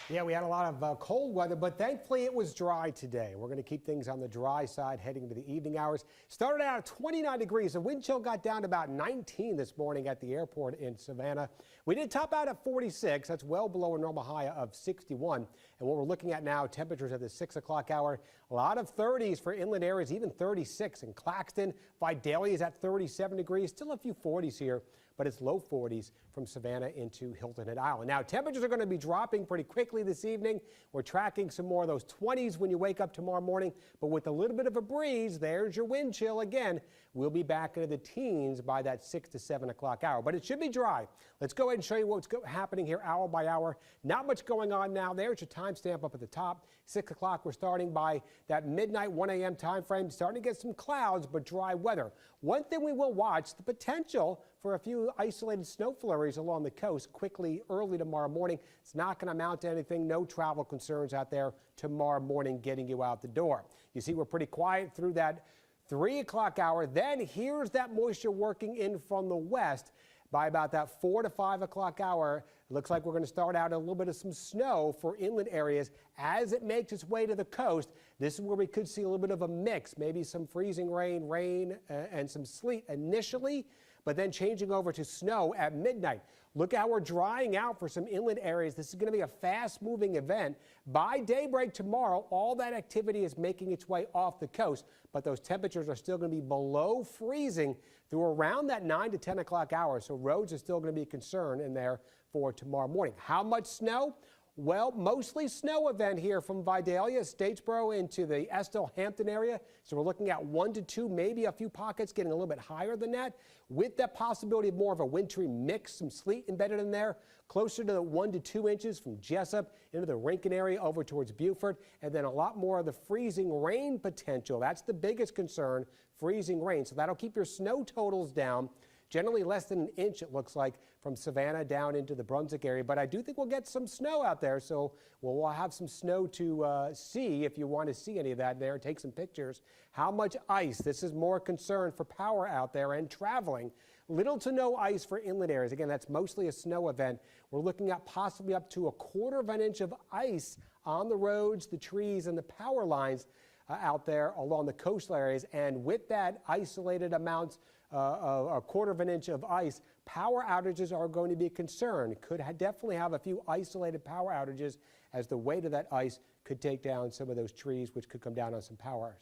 Yeah, we had a lot of cold weather, but thankfully it was dry today. We're going to keep things on the dry side heading into the evening hours. Started out at 29 degrees. The wind chill got down to about 19 this morning at the airport in Savannah. We did top out at 46. That's well below a normal high of 61. And what we're looking at now, temperatures at the 6 o'clock hour, a lot of 30s for inland areas, even 36 in Claxton. Vidalia is at 37 degrees. Still a few 40s here, but it's low 40s from Savannah into Hilton Head Island. Now, temperatures are going to be dropping pretty quickly this evening. We're tracking some more of those 20s when you wake up tomorrow morning, but with a little bit of a breeze, there's your wind chill again. We'll be back into the teens by that 6 to 7 o'clock hour, but it should be dry. Let's go ahead and show you what's happening here hour by hour. Not much going on now. There's your timestamp up at the top. 6 o'clock, we're starting by that midnight 1 a.m. time frame, starting to get some clouds, but dry weather. One thing we will watch, the potential for a few isolated snow flurries along the coast quickly early tomorrow morning. It's not going to amount to anything. No travel concerns out there tomorrow morning getting you out the door. You see, we're pretty quiet through that 3 o'clock hour. Then here's that moisture working in from the west. By about that 4 to 5 o'clock hour, it looks like we're going to start out a little bit of some snow for inland areas as it makes its way to the coast. This is where we could see a little bit of a mix, maybe some freezing rain, and some sleet initially, but then changing over to snow at midnight. Look how we're drying out for some inland areas. This is going to be a fast-moving event. By daybreak tomorrow, all that activity is making its way off the coast, but those temperatures are still going to be below freezing through around that 9 to 10 o'clock hour, so roads are still going to be a concern in there for tomorrow morning. How much snow? Well, mostly snow event here from Vidalia, Statesboro into the Estill, Hampton area. So we're looking at 1 to 2, maybe a few pockets getting a little bit higher than that, with that possibility of more of a wintry mix, some sleet embedded in there, closer to the 1 to 2 inches from Jessup into the Rincon area over towards Beaufort, and then a lot more of the freezing rain potential. That's the biggest concern, freezing rain. So that'll keep your snow totals down. Generally less than an inch, it looks like, from Savannah down into the Brunswick area. But I do think we'll get some snow out there, so we'll have some snow to see if you want to see any of that there. Take some pictures. How much ice? This is more concern for power out there and traveling. Little to no ice for inland areas. Again, that's mostly a snow event. We're looking at possibly up to 1/4 of an inch of ice on the roads, the trees, and the power lines out there along the coastal areas. And with that isolated amounts, 1/4 of an inch of ice, power outages are going to be a concern. Could definitely have a few isolated power outages as the weight of that ice could take down some of those trees, which could come down on some power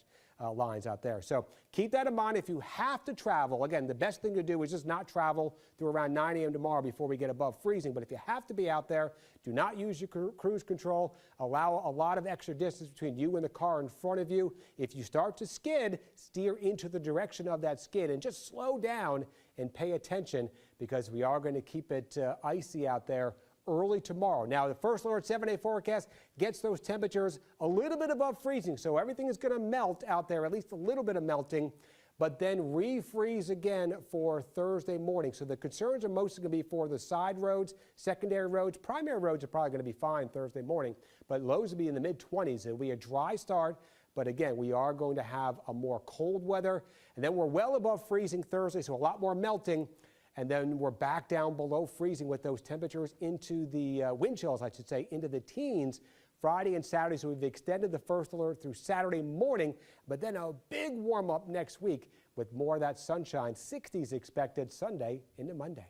lines out there. So keep that in mind if you have to travel. Again, the best thing to do is just not travel through around 9 a.m. tomorrow before we get above freezing. But if you have to be out there, do not use your cruise control. Allow a lot of extra distance between you and the car in front of you. If you start to skid, steer into the direction of that skid and just slow down and pay attention, because we are going to keep it icy out there early tomorrow. Now, the First Alert 7-day forecast gets those temperatures a little bit above freezing, so everything is going to melt out there, at least a little bit of melting, but then refreeze again for Thursday morning. So the concerns are mostly going to be for the side roads, secondary roads. Primary roads are probably going to be fine Thursday morning, but lows will be in the mid-20s. It'll be a dry start, but again, we are going to have a more cold weather, and then we're well above freezing Thursday, so a lot more melting. And then we're back down below freezing with those temperatures into the wind chills, I should say, into the teens Friday and Saturday. So we've extended the First Alert through Saturday morning, but then a big warm up next week with more of that sunshine. 60s expected Sunday into Monday.